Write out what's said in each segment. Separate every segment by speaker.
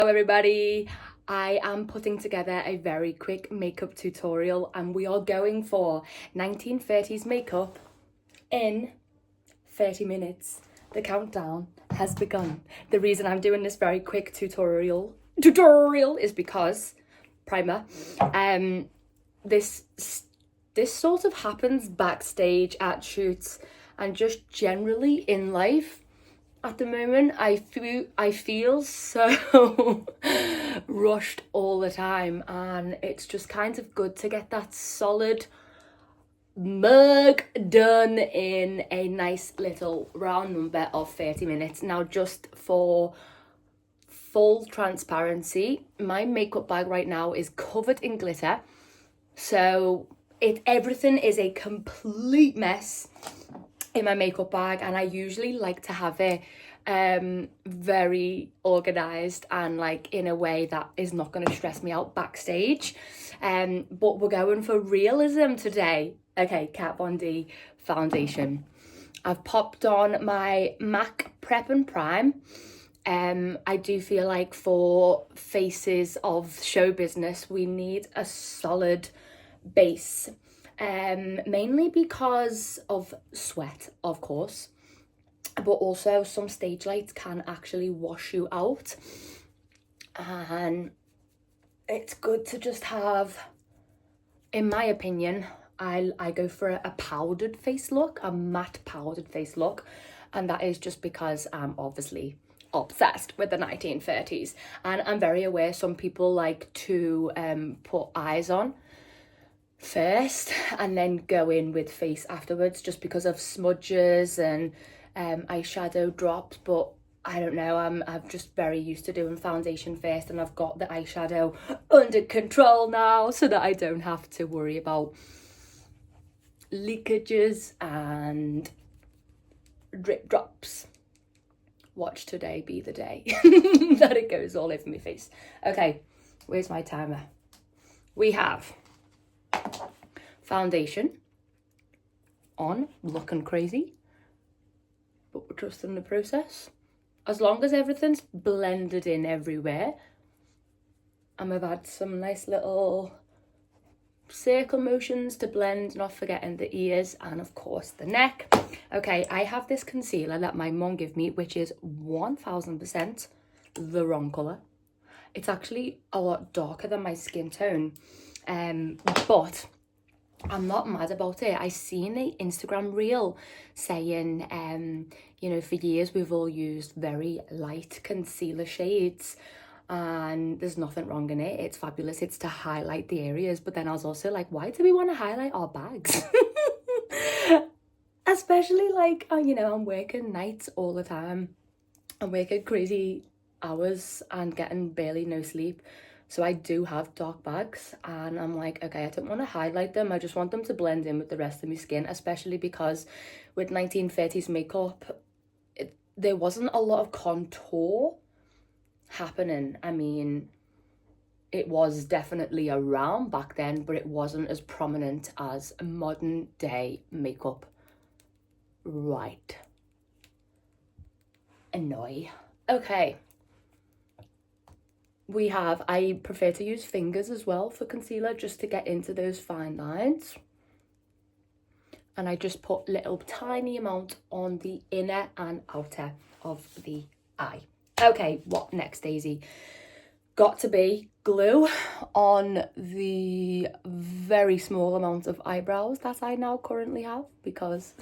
Speaker 1: Hello everybody, I am putting together a very quick makeup tutorial and we are going for 1930s makeup in 30 minutes. The countdown has begun. The reason I'm doing this very quick tutorial is because, primer, this sort of happens backstage at shoots and just generally in life. At the moment, I feel so rushed all the time, and it's just kind of good to get that solid mug done in a nice little round number of 30 minutes. Now, just for full transparency, my makeup bag right now is covered in glitter, so everything is a complete mess in my makeup bag, and I usually like to have it very organized and like in a way that is not going to stress me out backstage, but we're going for realism today. Okay, Kat Von D foundation. I've popped on my MAC Prep and Prime. I do feel like for faces of show business we need a solid base, mainly because of sweat, of course, but also some stage lights can actually wash you out, and it's good to just have, in my opinion, I go for a powdered face look, a matte powdered face look, and that is just because I'm obviously obsessed with the 1930s, and I'm very aware some people like to put eyes on first and then go in with face afterwards just because of smudges and eyeshadow drops, but I don't know, I'm just very used to doing foundation first, and I've got the eyeshadow under control now so that I don't have to worry about leakages and drip drops. Watch today be the day that it goes all over my face. Okay, where's my timer? We have foundation on, looking crazy, but we're trusting the process. As long as everything's blended in everywhere, and we've had some nice little circle motions to blend, not forgetting the ears and of course the neck. Okay, I have this concealer that my mom gave me, which is 1000% the wrong colour. It's actually a lot darker than my skin tone, but I'm not mad about it. I seen an Instagram reel saying, you know, for years we've all used very light concealer shades and there's nothing wrong in it. It's fabulous. It's to highlight the areas. But then I was also like, why do we want to highlight our bags? Especially like, you know, I'm working nights all the time. I'm working crazy hours and getting barely no sleep. So I do have dark bags, and I'm like, okay, I don't want to highlight them. I just want them to blend in with the rest of my skin, especially because with 1930s makeup, there wasn't a lot of contour happening. I mean, it was definitely around back then, but it wasn't as prominent as modern day makeup. Right. Annoy. Okay. We have, I prefer to use fingers as well for concealer just to get into those fine lines. And I just put little tiny amount on the inner and outer of the eye. Okay, what next, Daisy? Got to be glue on the very small amount of eyebrows that I now currently have, because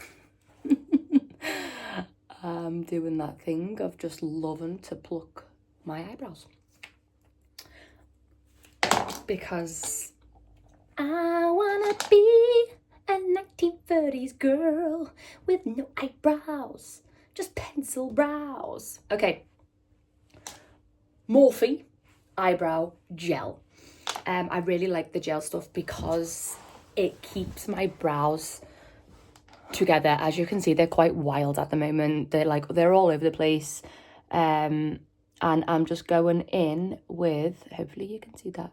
Speaker 1: I'm doing that thing of just loving to pluck my eyebrows. Because I wanna be a 1930s girl with no eyebrows, just pencil brows. Okay, Morphe eyebrow gel. I really like the gel stuff because it keeps my brows together. As you can see, they're quite wild at the moment. They're all over the place. And I'm just going in with, hopefully you can see that,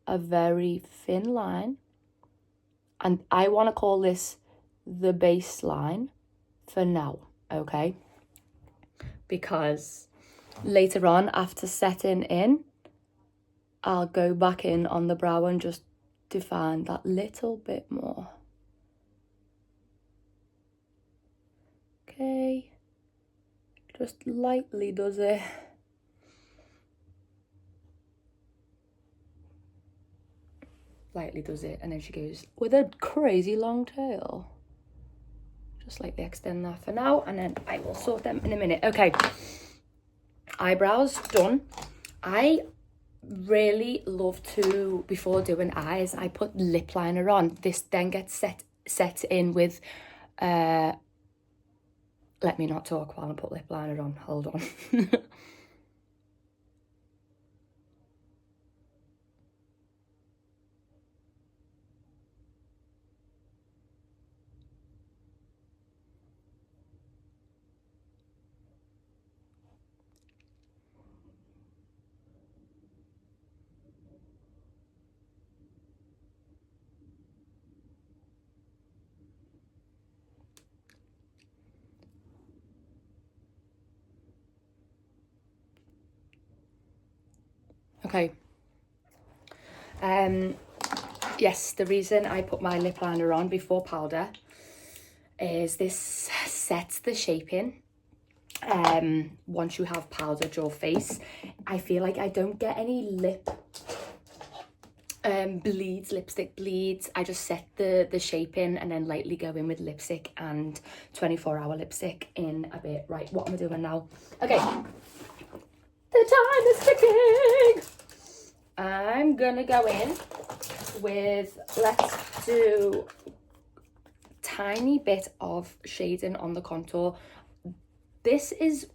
Speaker 1: a very thin line, and I want to call this the baseline for now, okay? Because Later on, after setting in, I'll go back in on the brow and just define that little bit more. Okay, just lightly does it. Lightly does it, and then she goes with a crazy long tail. Just lightly extend that for now, and then I will sort them in a minute. Okay, eyebrows done. I really love to, before doing eyes, I put lip liner on. This then gets set in with let me not talk while I put lip liner on. Hold on. Okay. Yes, the reason I put my lip liner on before powder is this sets the shape in. Once you have powdered your face, I feel like I don't get any lip bleeds, lipstick bleeds. I just set the shape in and then lightly go in with lipstick and 24-hour lipstick in a bit. Right, what am I doing now? Okay, the time is ticking. I'm gonna go in with, let's do tiny bit of shading on the contour. This is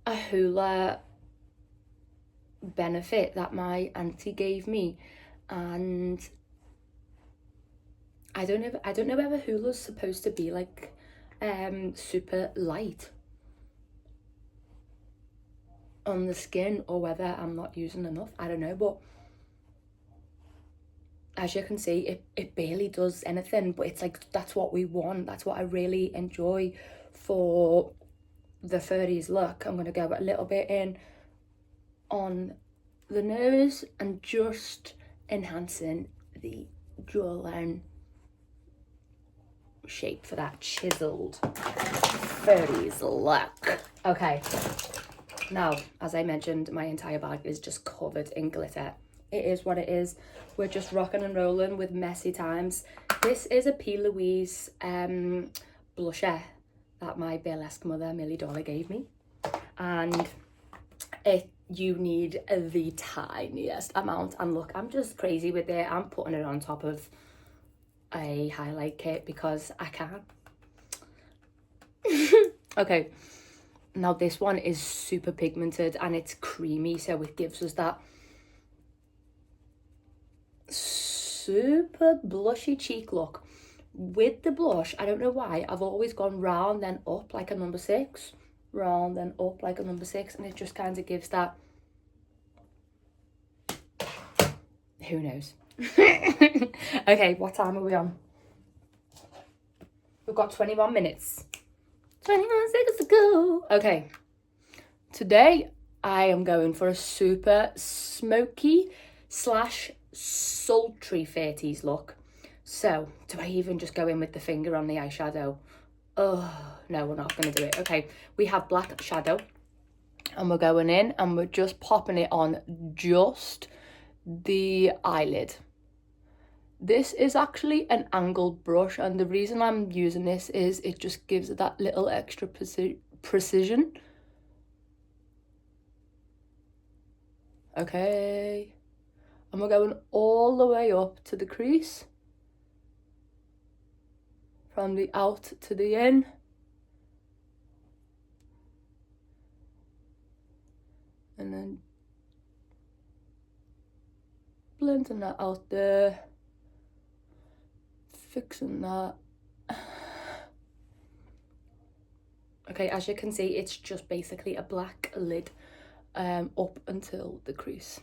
Speaker 1: a Hoola benefit that my auntie gave me, and I don't know whether Hoola's supposed to be like super light on the skin or whether I'm not using enough. I don't know, but as you can see, it barely does anything, but it's like, that's what we want. That's what I really enjoy for the 30s look. I'm going to go a little bit in on the nose and just enhancing the jawline shape for that chiseled 30s look. Okay, now, as I mentioned, my entire bag is just covered in glitter. It is what it is. We're just rocking and rolling with messy times. This is a P. Louise blusher that my burlesque mother, Millie Dollar, gave me. And you need the tiniest amount. And look, I'm just crazy with it. I'm putting it on top of a highlight kit because I can. Okay, now this one is super pigmented and it's creamy, so it gives us that super blushy cheek look. With the blush, I don't know why, I've always gone round then up like a number 6, round then up like a number 6, and it just kind of gives that, who knows. Okay, what time are we on? We've got 21 minutes. 21 seconds to go. Okay, today I am going for a super smoky slash sultry 30s look. So, do I even just go in with the finger on the eyeshadow? Oh, no, we're not going to do it. Okay, we have black shadow and we're going in and we're just popping it on just the eyelid. This is actually an angled brush, and the reason I'm using this is it just gives it that little extra precision. Okay, and we're going all the way up to the crease, from the out to the in. And then blending that out there, fixing that. Okay, as you can see, it's just basically a black lid up until the crease.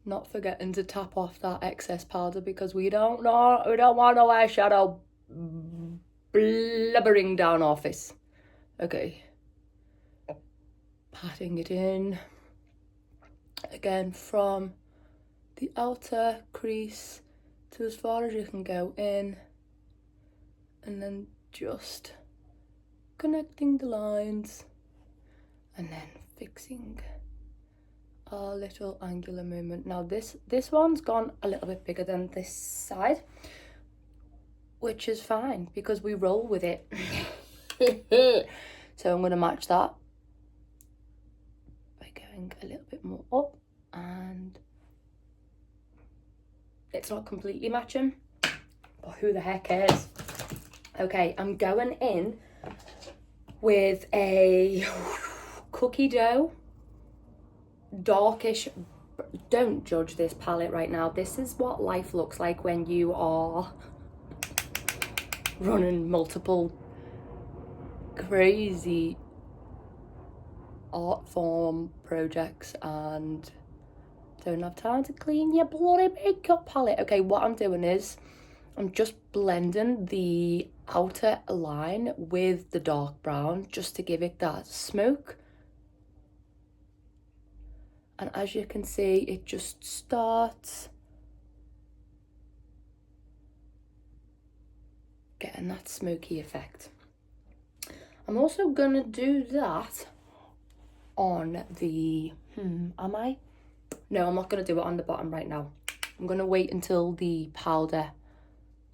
Speaker 1: Not forgetting to tap off that excess powder because we don't want no eyeshadow blubbering down our face. Okay, patting it in again from the outer crease to as far as you can go in, and then just connecting the lines and then fixing our little angular movement. Now this one's gone a little bit bigger than this side, which is fine because we roll with it. So I'm going to match that by going a little bit more up, and it's not completely matching, but who the heck cares? Okay, I'm going in with a cookie dough, darkish. Don't judge this palette right now. This is what life looks like when you are running multiple crazy art form projects and don't have time to clean your bloody makeup palette. Okay, what I'm doing is I'm just blending the outer line with the dark brown just to give it that smoke. And as you can see, it just starts getting that smoky effect. I'm also gonna do that on the, am I? No, I'm not gonna do it on the bottom right now. I'm gonna wait until the powder,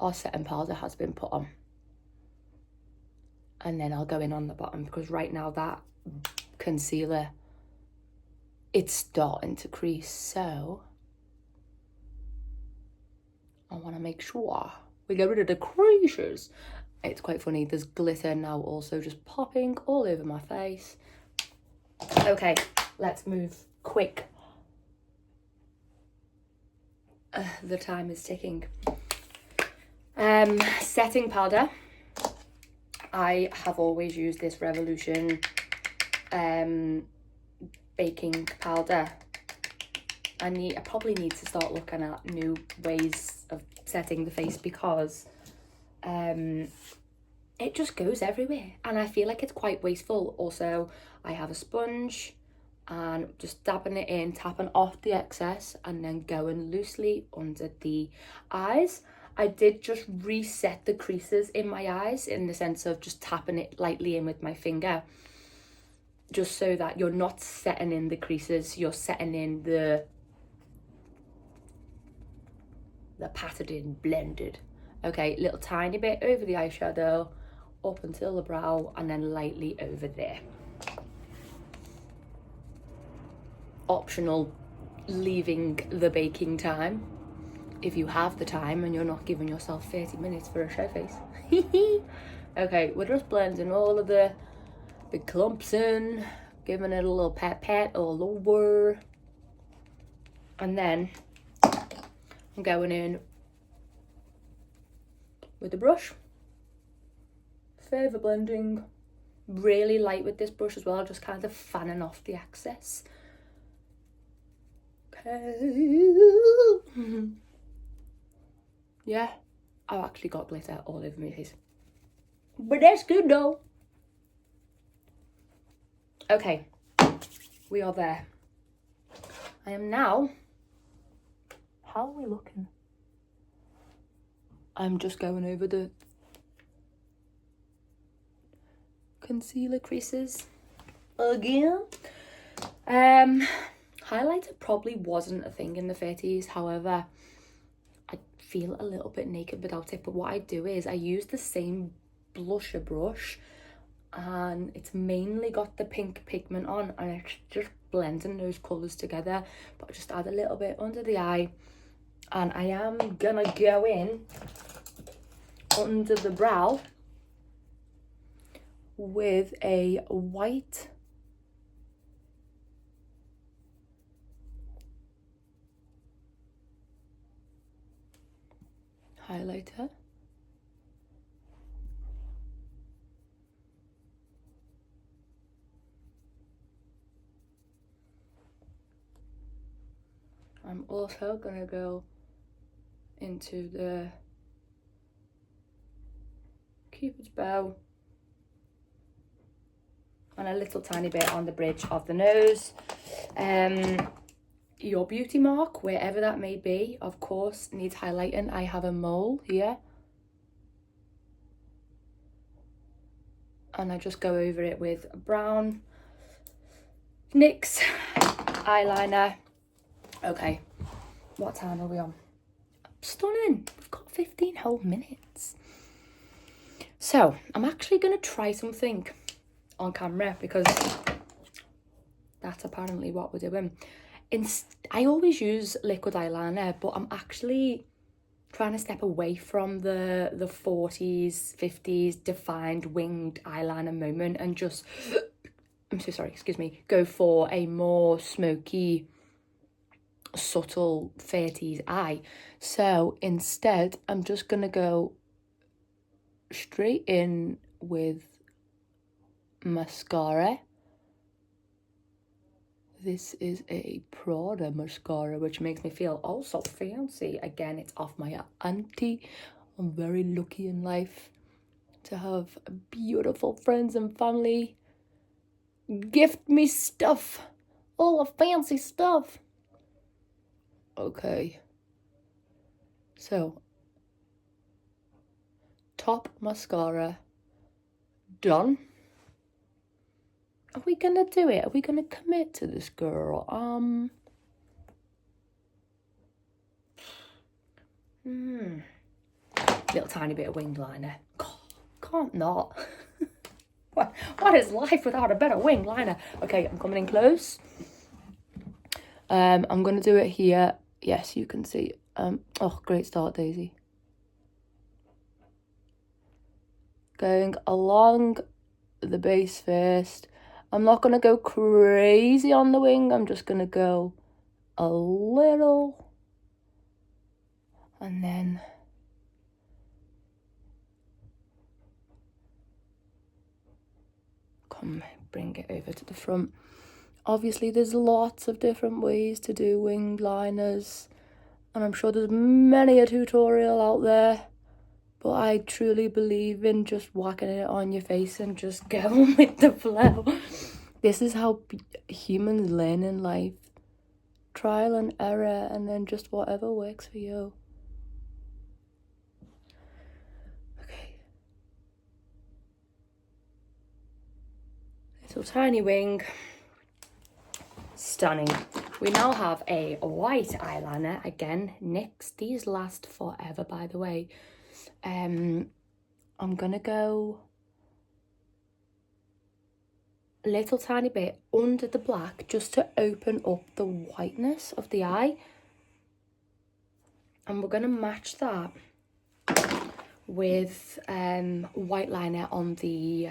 Speaker 1: our setting powder, has been put on. And then I'll go in on the bottom, because right now that concealer, it's starting to crease, so I want to make sure we get rid of the creases. It's quite funny, there's glitter now also just popping all over my face. Okay, let's move quick. The time is ticking. Setting powder. I have always used this Revolution baking powder. I probably need to start looking at new ways of setting the face, because it just goes everywhere and I feel like it's quite wasteful. Also, I have a sponge and just dabbing it in, tapping off the excess and then going loosely under the eyes. I did just reset the creases in my eyes in the sense of just tapping it lightly in with my finger, just so that you're not setting in the creases, you're setting in the patted in, blended. Okay, little tiny bit over the eyeshadow, up until the brow, and then lightly over there. Optional, leaving the baking time if you have the time and you're not giving yourself 30 minutes for a show face. Okay, we're just blending all of the clumps in, giving it a little pat all over, and then I'm going in with the brush, further blending, really light with this brush as well, just kind of fanning off the excess. Okay. Yeah, I've actually got glitter all over my face, but that's good though. Okay, we are there. I am now, how are we looking? I'm just going over the concealer creases again. Highlighter probably wasn't a thing in the 30s, however, I feel a little bit naked without it. But what I do is I use the same blusher brush, and it's mainly got the pink pigment on, and it's just blending those colours together. But I just add a little bit under the eye, and I am gonna go in under the brow with a white highlighter. I'm also gonna go into the Cupid's bow and a little tiny bit on the bridge of the nose. Your beauty mark, wherever that may be, of course, needs highlighting. I have a mole here. And I just go over it with brown NYX eyeliner. Okay, what time are we on? Stunning. We've got 15 whole minutes. So I'm actually going to try something on camera because that's apparently what we're doing. I always use liquid eyeliner, but I'm actually trying to step away from the 40s, 50s defined winged eyeliner moment and just, I'm so sorry, excuse me, go for a more smoky, subtle 30s eye. So instead, I'm just going to go straight in with mascara. This is a Prada mascara, which makes me feel oh so fancy. Again, it's off my auntie. I'm very lucky in life to have beautiful friends and family gift me stuff, all the fancy stuff. Okay, so top mascara done. Are we gonna do it? Are we gonna commit to this, girl? Little tiny bit of winged liner. God, can't not. What is life without a better winged liner? Okay, I'm coming in close. I'm gonna do it here. Yes, you can see. Oh, great start, Daisy. Going along the base first. I'm not going to go crazy on the wing. I'm just going to go a little. And then bring it over to the front. Obviously, there's lots of different ways to do winged liners. And I'm sure there's many a tutorial out there. But I truly believe in just whacking it on your face and just going with the flow. This is how humans learn in life. Trial and error, and then just whatever works for you. Okay. Little tiny wing. Stunning. We now have a white eyeliner. Again, NYX. These last forever, by the way. I'm gonna go a little tiny bit under the black just to open up the whiteness of the eye, and we're gonna match that with white liner on the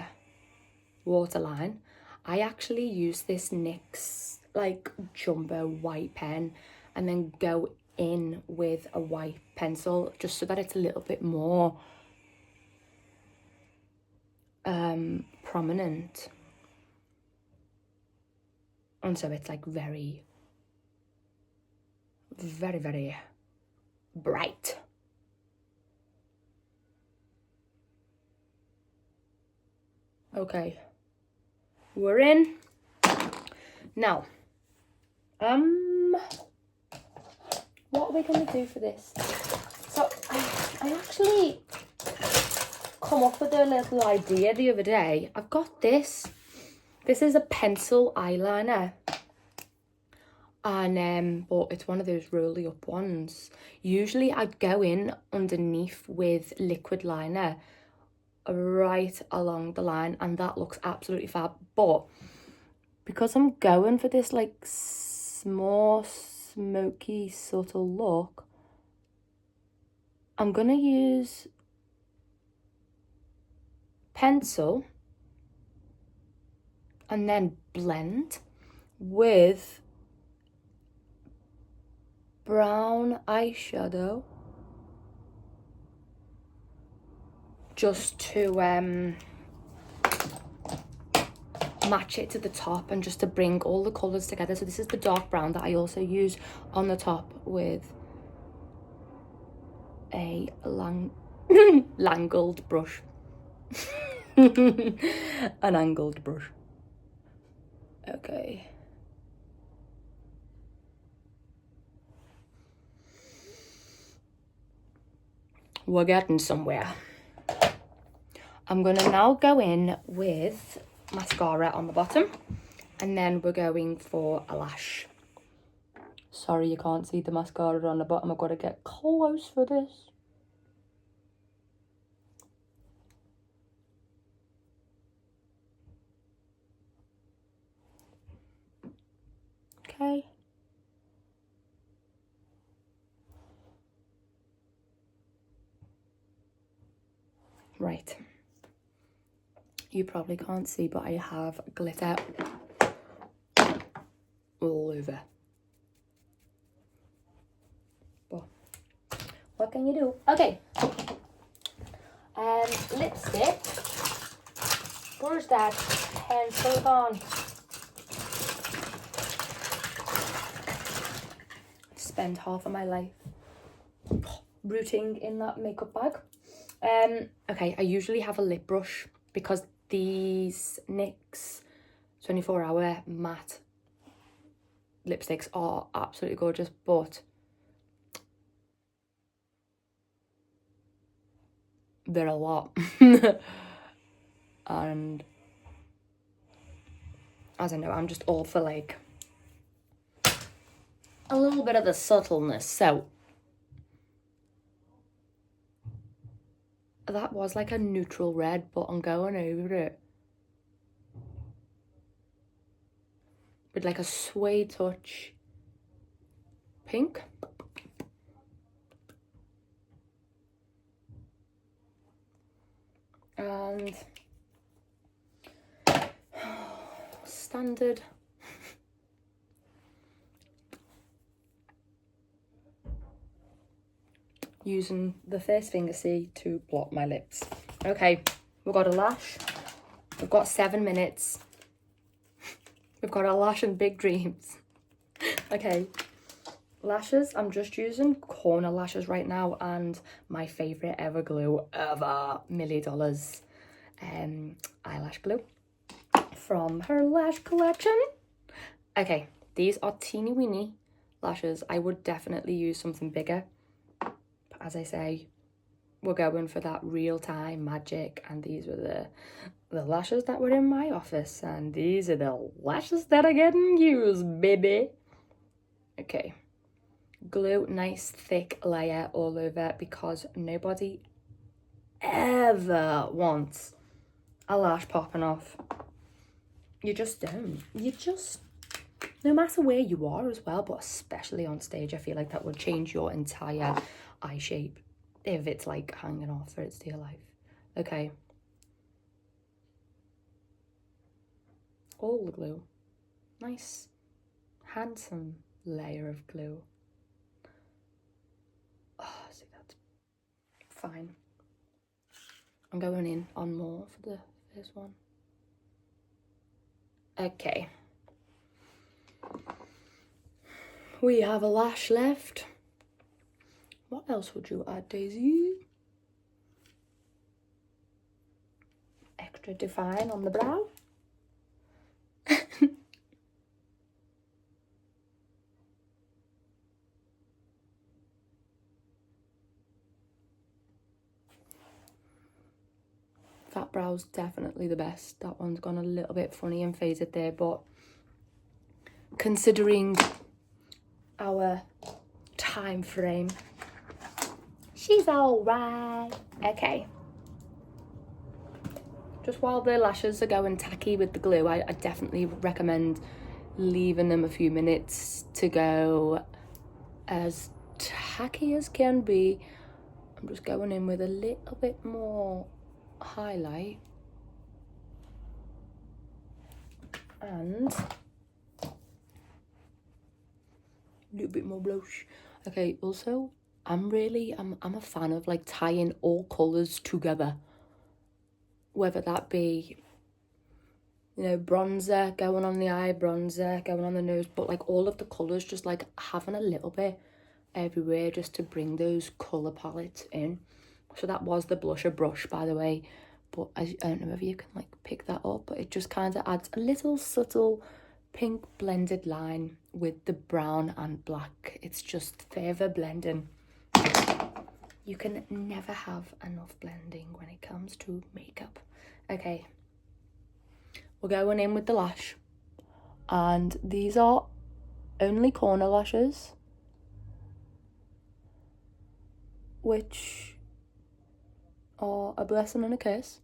Speaker 1: waterline. I actually use this NYX like jumbo white pen and then go in with a white pencil just so that it's a little bit more prominent, and so it's like very bright. Okay, we're in now. What are we going to do for this? So I actually come up with a little idea the other day. I've got this. This is a pencil eyeliner. And but it's one of those rolly up ones. Usually I'd go in underneath with liquid liner right along the line, and that looks absolutely fab. But because I'm going for this like more smoky subtle look, I'm gonna use pencil and then blend with brown eyeshadow just to match it to the top and just to bring all the colours together. So this is the dark brown that I also use on the top with a langled brush. An angled brush. Okay. We're getting somewhere. I'm gonna now go in with mascara on the bottom, and then we're going for a lash. Sorry you can't see the mascara on the bottom. I've got to get close for this. Okay. Right. You probably can't see, but I have glitter all over. But what can you do? Okay. Lipstick. Where's that pencil gone? Spend half of my life rooting in that makeup bag. Okay, I usually have a lip brush because these NYX 24-hour matte lipsticks are absolutely gorgeous, but they're a lot. And as I know, I'm just all for like a little bit of the subtleness. So that was like a neutral red, but I'm going over it with like a suede touch pink. And standard using the first finger C to block my lips. Okay, we've got a lash. We've got 7 minutes. We've got a lash and big dreams. Okay, lashes. I'm just using corner lashes right now, and my favorite ever glue ever, Millie Dollars eyelash glue from her lash collection. Okay, these are teeny weeny lashes. I would definitely use something bigger. But as I say, we're going for that real-time magic, and these were the lashes that were in my office, and these are the lashes that are getting used, baby. Okay, glue, nice thick layer all over, because nobody ever wants a lash popping off. You just don't. You just, no matter where you are as well, but especially on stage, I feel like that would change your entire eye shape if it's like hanging off for its dear life. Okay. All the glue. Nice, handsome layer of glue. Oh, see, that's fine. I'm going in on more for the first one. Okay. We have a lash left. What else would you add, Daisy? Extra define on the brow. That brow's definitely the best. That one's gone a little bit funny and faded there, but considering our time frame, she's all right. Okay. Just while the lashes are going tacky with the glue, I definitely recommend leaving them a few minutes to go as tacky as can be. I'm just going in with a little bit more highlight and a little bit more blush. Okay, also I'm a fan of like tying all colors together, whether that be, you know, bronzer going on the eye, bronzer going on the nose, but like all of the colors just like having a little bit everywhere just to bring those color palettes in. So that was the blusher brush, by the way, but I don't know if you can like pick that up, but it just kind of adds a little subtle pink blended line with the brown and black. It's just further blending. You can never have enough blending when it comes to makeup. Okay, we're going in with the lash. And these are only corner lashes, which are a blessing and a curse,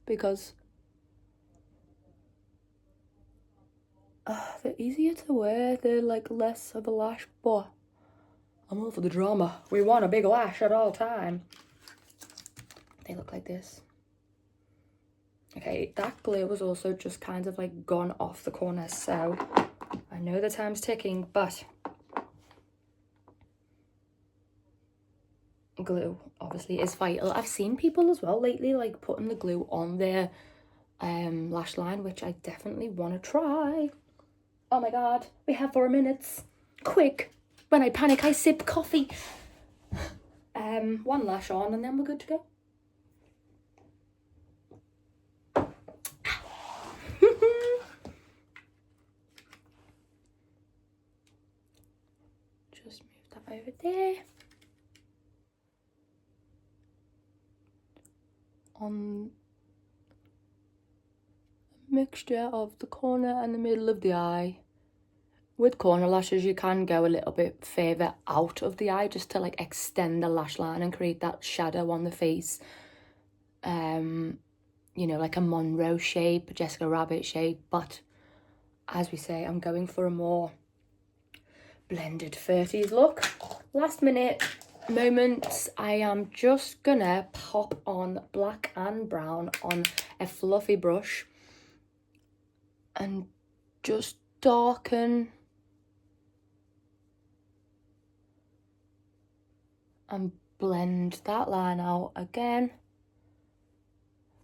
Speaker 1: because they're easier to wear, they're like less of a lash, but I'm all for the drama. We want a big lash at all time. They look like this. Okay, that glue was also just kind of like gone off the corner, so I know the time's ticking, but glue obviously is vital. I've seen people as well lately like putting the glue on their lash line, which I definitely want to try. Oh my god, we have 4 minutes. Quick, when I panic I sip coffee. One lash on and then we're good to go. Just move that over there. On a mixture of the corner and the middle of the eye. With corner lashes, you can go a little bit further out of the eye just to like extend the lash line and create that shadow on the face. You know, like a Monroe shape, a Jessica Rabbit shape. But as we say, I'm going for a more blended 30s look. Last minute moments, I am just gonna pop on black and brown on a fluffy brush and just darken and blend that line out again.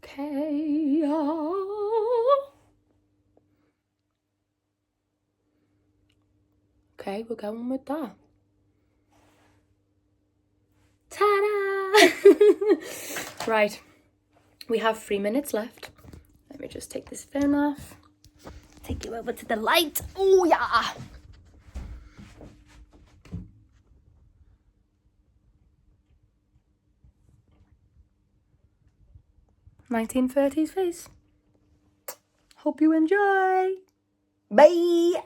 Speaker 1: Okay. Okay, we're going with that. Ta-da! Right, we have 3 minutes left. Let me just take this phone off. Take you over to the light. Oh yeah! '1930s face. Hope you enjoy. Bye!